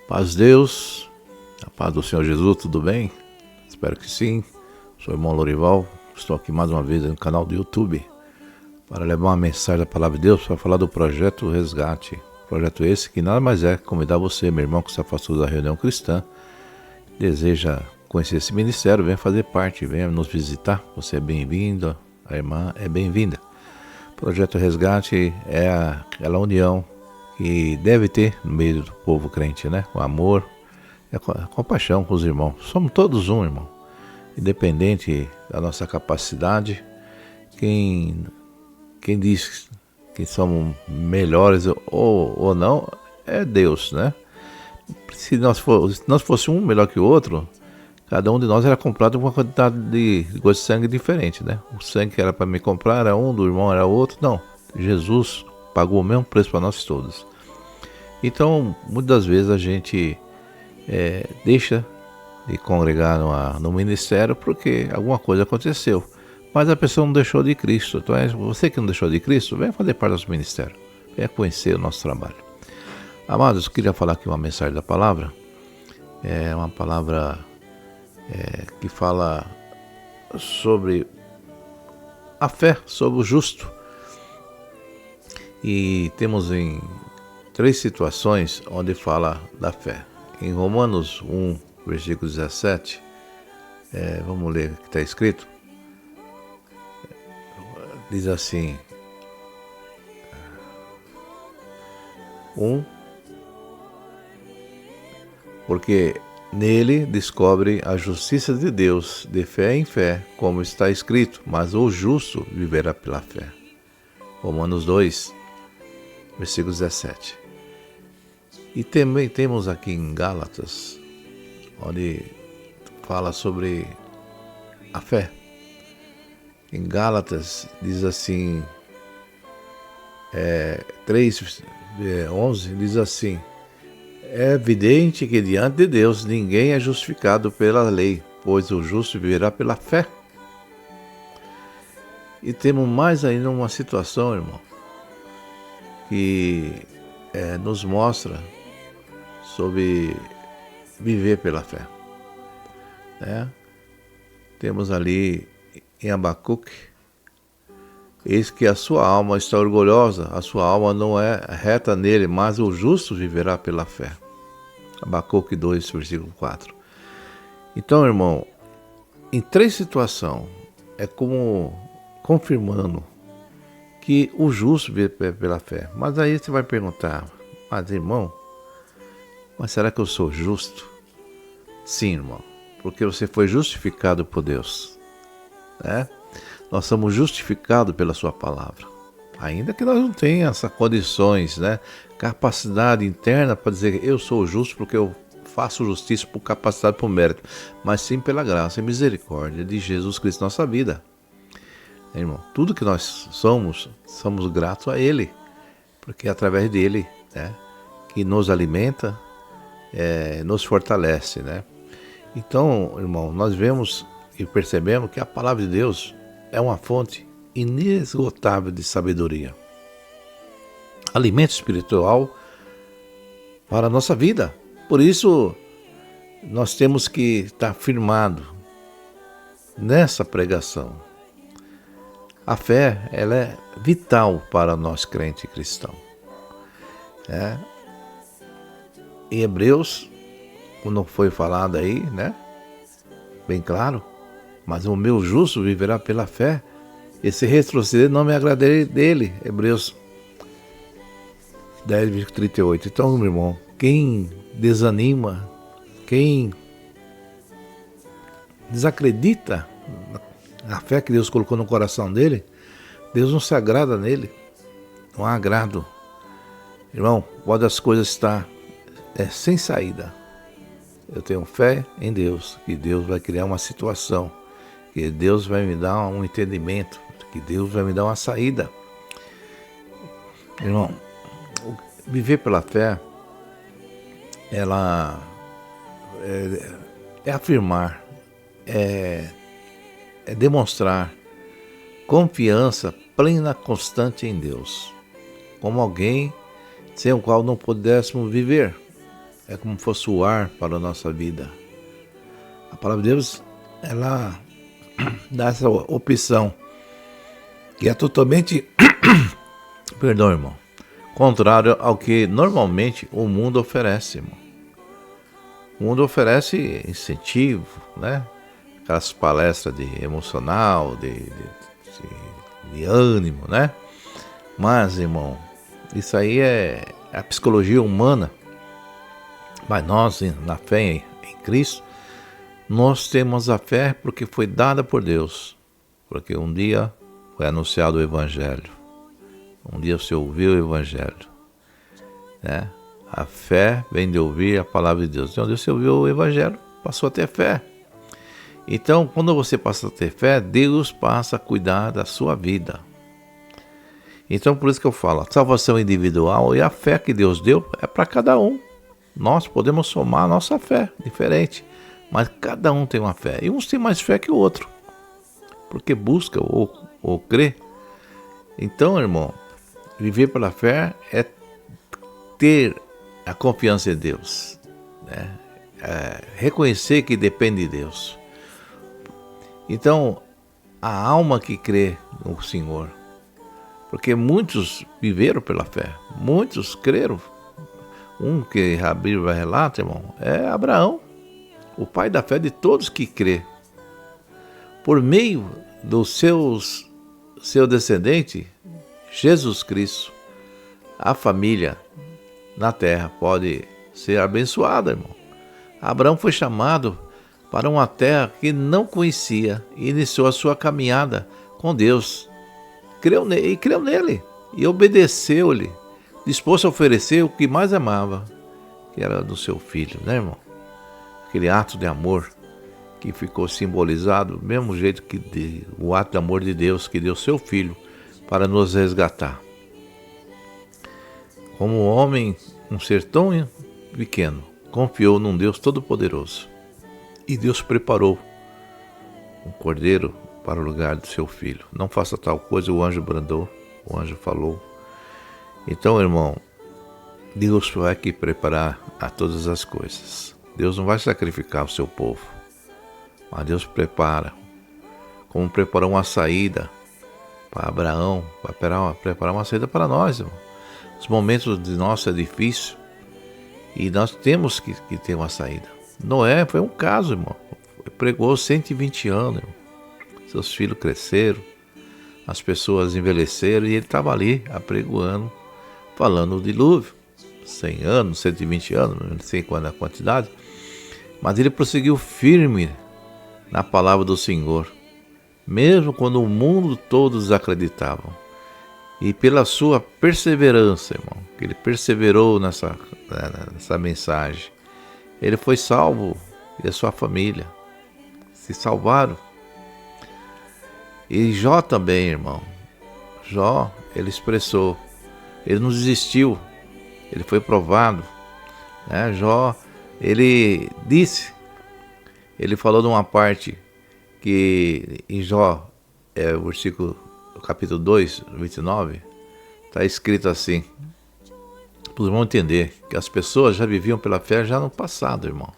Paz de Deus, a paz do Senhor Jesus, tudo bem? Espero que sim. Sou o irmão Lorival, estou aqui mais uma vez no canal do YouTube para levar uma mensagem da Palavra de Deus para falar do Projeto Resgate. Projeto esse que nada mais é convidar você, meu irmão que se afastou da reunião cristã, deseja conhecer esse ministério, venha fazer parte, venha nos visitar. Você é bem-vindo, a irmã é bem-vinda. Projeto Resgate é aquela união que deve ter no meio do povo crente, né? O amor, a compaixão com os irmãos. Somos todos um, irmão. Independente da nossa capacidade, quem diz que somos melhores ou não é Deus, né? Se nós fosse um melhor que o outro, cada um de nós era comprado com uma quantidade de gosto de sangue diferente, né? O sangue que era para me comprar era um, do irmão era outro. Não, Jesus pagou o mesmo preço para nós todos. Então, muitas vezes a gente deixa de congregar no ministério porque alguma coisa aconteceu. Mas a pessoa não deixou de Cristo. Então, você que não deixou de Cristo, venha fazer parte do nosso ministério. Venha conhecer o nosso trabalho. Amados, eu queria falar aqui uma mensagem da palavra. É uma palavra que fala sobre a fé, sobre o justo. E temos em 3 situações onde fala da fé. Em Romanos 1, versículo 17, vamos ler o que está escrito. Diz assim, 1, porque nele descobre a justiça de Deus, de fé em fé, como está escrito, mas o justo viverá pela fé. Romanos 2, versículo 17. E também temos aqui em Gálatas, onde fala sobre a fé. Em Gálatas diz assim, 3:11 diz assim: é evidente que diante de Deus ninguém é justificado pela lei, pois o justo viverá pela fé. E temos mais ainda uma situação, irmão, que nos mostra sobre viver pela fé. Temos ali em Abacuque: eis que a sua alma está orgulhosa, a sua alma não é reta nele, mas o justo viverá pela fé. Abacuque 2, versículo 4. Então, irmão, em 3 situações, é como confirmando que o justo vive pela fé. Mas aí você vai perguntar, mas irmão, mas será que eu sou justo? Sim, irmão, porque você foi justificado por Deus, né? Nós somos justificados pela sua palavra. Ainda que nós não tenhamos essas condições, né? Capacidade interna para dizer eu sou justo porque eu faço justiça por capacidade, por mérito, mas sim pela graça e misericórdia de Jesus Cristo na nossa vida. Irmão, tudo que nós somos gratos a Ele, porque é através dele, né, que nos alimenta, nos fortalece, né? Então, irmão, nós vemos e percebemos que a palavra de Deus é uma fonte inesgotável de sabedoria, alimento espiritual para a nossa vida. Por isso, nós temos que estar firmado nessa pregação. A fé, ela é vital para nós crentes cristãos. Em Hebreus, quando foi falado aí, né? Bem claro, mas o meu justo viverá pela fé. Esse retroceder não me agradarei dele. Hebreus 10:38. Então, meu irmão, quem desanima, quem desacredita na fé que Deus colocou no coração dele, Deus não se agrada nele. Não há agrado. Irmão, pode as coisas estar sem saída. Eu tenho fé em Deus, que Deus vai criar uma situação, que Deus vai me dar um entendimento, que Deus vai me dar uma saída. Irmão, viver pela fé, ela é afirmar, é demonstrar confiança plena, constante em Deus, como alguém sem o qual não pudéssemos viver. é como se fosse o ar para a nossa vida. A palavra de Deus, ela dá essa opção, que é totalmente, perdão, irmão, contrário ao que normalmente o mundo oferece, irmão. O mundo oferece incentivo, né? Aquelas palestras de emocional, de ânimo, né? Mas, irmão, isso aí é a psicologia humana. Mas nós, na fé em Cristo, nós temos a fé porque foi dada por Deus. Porque um dia foi anunciado o Evangelho. Um dia você ouviu o Evangelho, né? A fé vem de ouvir a palavra de Deus. Então, você ouviu o Evangelho, passou a ter fé. Então, quando você passa a ter fé, Deus passa a cuidar da sua vida. Então, por isso que eu falo, a salvação individual e a fé que Deus deu é para cada um. Nós podemos somar a nossa fé, diferente. Mas cada um tem uma fé. E uns têm mais fé que o outro. Porque busca ou crê. Então, irmão, viver pela fé é ter a confiança em Deus, né? Reconhecer que depende de Deus. Então, a alma que crê no Senhor, porque muitos viveram pela fé, muitos creram. Um que a Bíblia relata, irmão, é Abraão, o pai da fé de todos que crê. Por meio do seu descendente, Jesus Cristo, a família na terra pode ser abençoada, irmão. Abraão foi chamado para uma terra que não conhecia e iniciou a sua caminhada com Deus. Creu nele e obedeceu-lhe, disposto a oferecer o que mais amava, que era do seu filho, né, irmão? Aquele ato de amor que ficou simbolizado do mesmo jeito que o ato de amor de Deus, que deu seu filho para nos resgatar. Como um homem, um ser tão pequeno, confiou num Deus todo-poderoso. E Deus preparou um cordeiro para o lugar do seu filho. Não faça tal coisa, o anjo brandou, o anjo falou. Então, irmão, Deus vai aqui preparar a todas as coisas. Deus não vai sacrificar o seu povo, mas Deus prepara, como preparou uma saída para Abraão, vai preparar uma saída para nós, irmão. Os momentos de nosso é difícil e nós temos que ter uma saída. Noé foi um caso, irmão. Pregou 120 anos, irmão. Seus filhos cresceram, as pessoas envelheceram e ele estava ali apregoando, falando do dilúvio. 100 anos, 120 anos, não sei qual é a quantidade, mas ele prosseguiu firme na palavra do Senhor, mesmo quando o mundo todo desacreditava. E pela sua perseverança, irmão, que ele perseverou nessa mensagem, ele foi salvo e a sua família se salvaram. E Jó também, irmão. Jó, ele expressou, ele não desistiu, ele foi provado, né? Jó, ele disse, ele falou de uma parte que em Jó, o versículo, capítulo 2, 29, está escrito assim, para os irmãos entender que as pessoas já viviam pela fé já no passado, irmão.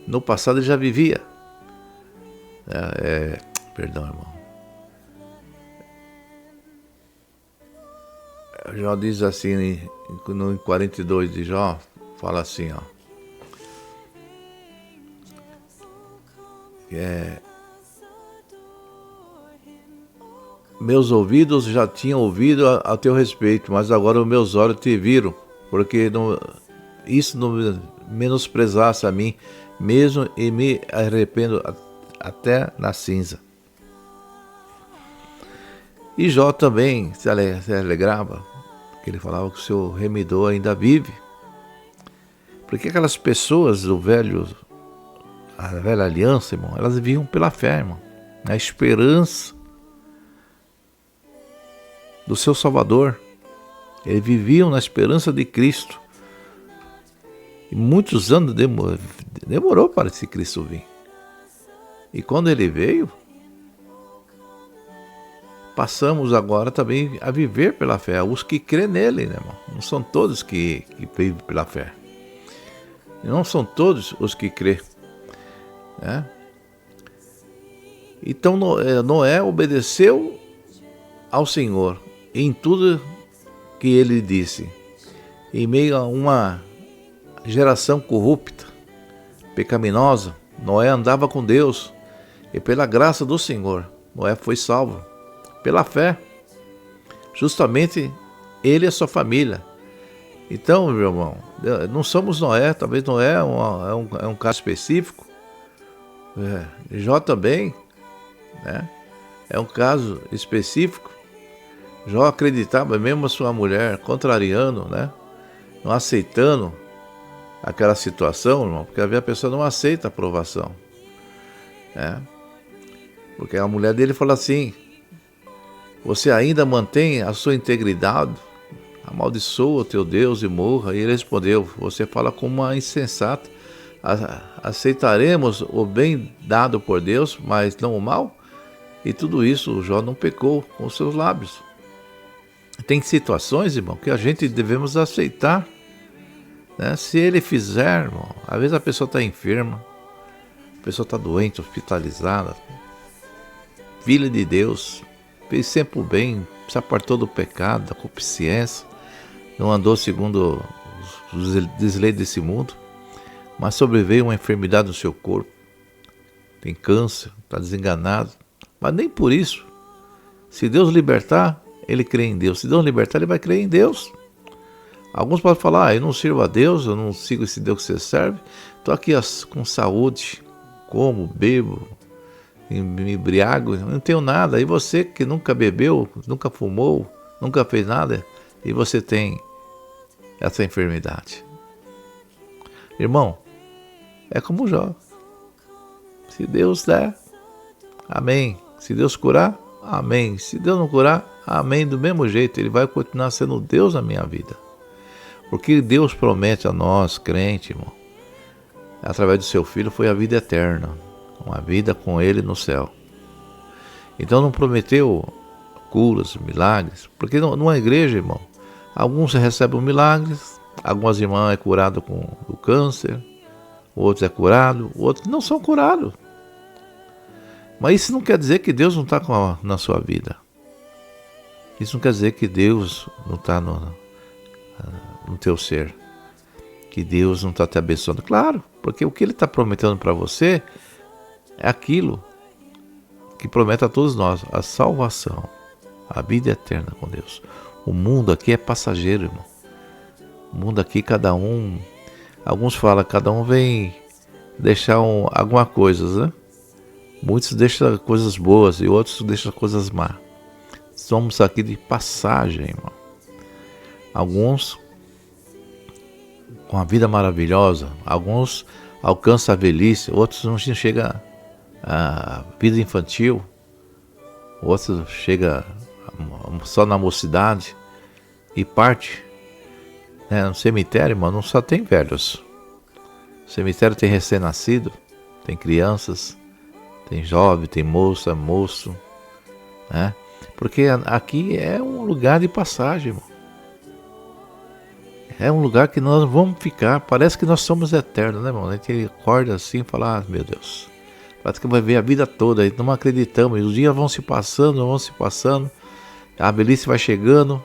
No passado ele já vivia. Perdão, irmão. Jó diz assim, no 42 de Jó, fala assim, ó. Meus ouvidos já tinham ouvido a teu respeito, mas agora os meus olhos te viram, porque isso não menosprezasse a mim, mesmo e me arrependo até na cinza. E Jó também se alegrava, porque ele falava que o seu remidor ainda vive. Porque aquelas pessoas a velha aliança, irmão, elas viviam pela fé, irmão, na esperança do seu Salvador. Eles viviam na esperança de Cristo. E muitos anos demorou para esse Cristo vir. E quando ele veio, passamos agora também a viver pela fé. Os que crêem nele, né, irmão? Não são todos que vivem pela fé. E não são todos os que crê, né? Então Noé obedeceu ao Senhor em tudo que ele disse. Em meio a uma geração corrupta, pecaminosa, Noé andava com Deus. E pela graça do Senhor, Noé foi salvo. Pela fé. Justamente ele e a sua família. Então, meu irmão, não somos Noé. Talvez Noé é um caso específico. Jó também, né? É um caso específico. Jó acreditava, mesmo a sua mulher contrariando, né? Não aceitando aquela situação, irmão, porque a pessoa não aceita a aprovação, né? Porque a mulher dele falou assim: você ainda mantém a sua integridade? Amaldiçoa o teu Deus e morra. E ele respondeu: você fala como uma insensata. Aceitaremos o bem dado por Deus, mas não o mal? E tudo isso o Jó não pecou com os seus lábios. Tem situações, irmão, que a gente devemos aceitar, né? Se ele fizer, irmão, às vezes a pessoa está enferma, a pessoa está doente, hospitalizada, filha de Deus, fez sempre o bem, se apartou do pecado, da concupiscência, não andou segundo os desleios desse mundo, mas sobreveio uma enfermidade no seu corpo, tem câncer, está desenganado, mas nem por isso. Se Deus libertar, ele crê em Deus. Se Deus libertar, ele vai crer em Deus. Alguns podem falar: eu não sirvo a Deus, eu não sigo esse Deus que você serve, estou aqui com saúde, como, bebo, me embriago, não tenho nada. E você que nunca bebeu, nunca fumou, nunca fez nada, e você tem essa enfermidade. Irmão, é como Jó. Se Deus der, amém. Se Deus curar, amém. Se Deus não curar, amém. Do mesmo jeito, ele vai continuar sendo Deus na minha vida. Porque Deus promete a nós, crente, irmão, através do seu Filho, foi a vida eterna. Uma vida com ele no céu. Então não prometeu curas, milagres. Porque numa igreja, irmão, alguns recebem milagres, algumas irmãs é curado com o câncer, outros é curado, outros não são curados. Mas isso não quer dizer que Deus não está na sua vida. Isso não quer dizer que Deus não está no teu ser. Que Deus não está te abençoando. Claro, porque o que Ele está prometendo para você é aquilo que promete a todos nós: a salvação, a vida eterna com Deus. O mundo aqui é passageiro, irmão. O mundo aqui, cada um... Alguns falam, cada um vem deixar alguma coisa, né? Muitos deixam coisas boas e outros deixam coisas más. Somos aqui de passagem, irmão. Alguns com a vida maravilhosa, alguns alcançam a velhice, outros não chegam à vida infantil, outros chegam só na mocidade e parte. No cemitério, irmão, não só tem velhos. No cemitério tem recém-nascido, tem crianças, tem jovem, tem moça, moço, né? Porque aqui é um lugar de passagem, irmão. É um lugar que nós vamos ficar. Parece que nós somos eternos, né, irmão? A gente acorda assim e fala: ah, meu Deus, parece que vai ver a vida toda. Não acreditamos. Os dias vão se passando, a velhice vai chegando.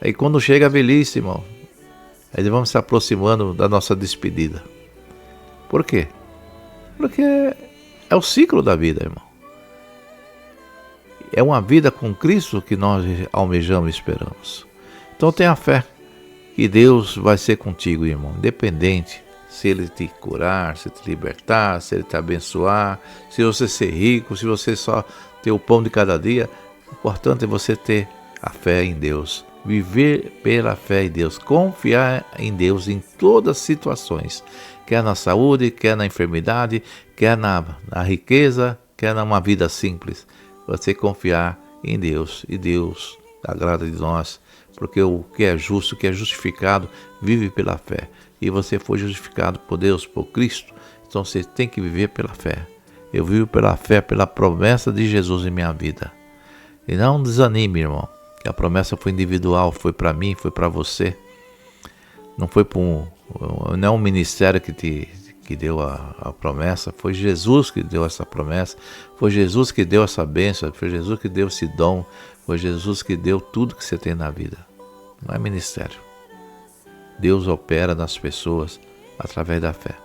Aí quando chega a velhice, irmão, aí vamos se aproximando da nossa despedida. Por quê? Porque é o ciclo da vida, irmão. É uma vida com Cristo que nós almejamos e esperamos. Então tenha fé que Deus vai ser contigo, irmão. Independente se Ele te curar, se te libertar, se Ele te abençoar, se você ser rico, se você só ter o pão de cada dia. O importante é você ter a fé em Deus. Viver pela fé em Deus, confiar em Deus em todas as situações, quer na saúde, quer na enfermidade, quer na riqueza, quer numa vida simples. Você confiar em Deus, e Deus agrada de nós, porque o que é justo, o que é justificado, vive pela fé. E você foi justificado por Deus, por Cristo, então você tem que viver pela fé. Eu vivo pela fé, pela promessa de Jesus em minha vida. E não desanime, irmão. Que a promessa foi individual, foi para mim, foi para você. Não foi para Não é um ministério que deu a promessa, foi Jesus que deu essa promessa, foi Jesus que deu essa bênção, foi Jesus que deu esse dom, foi Jesus que deu tudo que você tem na vida. Não é ministério. Deus opera nas pessoas através da fé.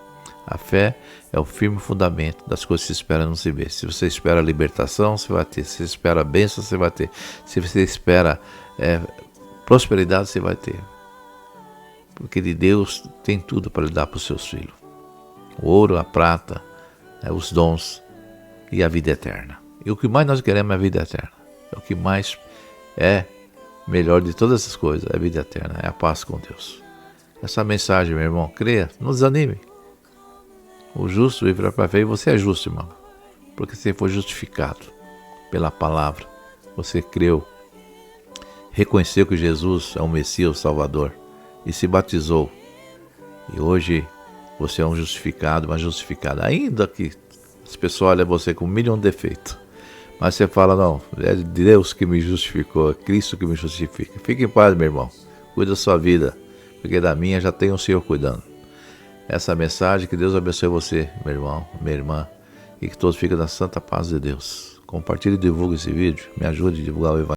A fé é o firme fundamento das coisas que se espera não se vê. Se você espera libertação, você vai ter. Se você espera bênção, você vai ter. Se você espera prosperidade, você vai ter. Porque de Deus tem tudo para lhe dar para os seus filhos. O ouro, a prata, os dons e a vida eterna. E o que mais nós queremos é a vida eterna. O que mais é melhor de todas essas coisas é a vida eterna, é a paz com Deus. Essa mensagem, meu irmão, creia, não desanime. O justo viverá para fé, e você é justo, irmão. Porque você foi justificado pela palavra. Você creu, reconheceu que Jesus é o Messias, o Salvador, e se batizou. E hoje você é um justificado, uma justificada. Ainda que as pessoas olhem você com 1 milhão de defeitos. Mas você fala, não, é Deus que me justificou, é Cristo que me justifica. Fique em paz, meu irmão. Cuida da sua vida, porque da minha já tem o Senhor cuidando. Essa mensagem, que Deus abençoe você, meu irmão, minha irmã, e que todos fiquem na santa paz de Deus. Compartilhe e divulgue esse vídeo, me ajude a divulgar o Evangelho.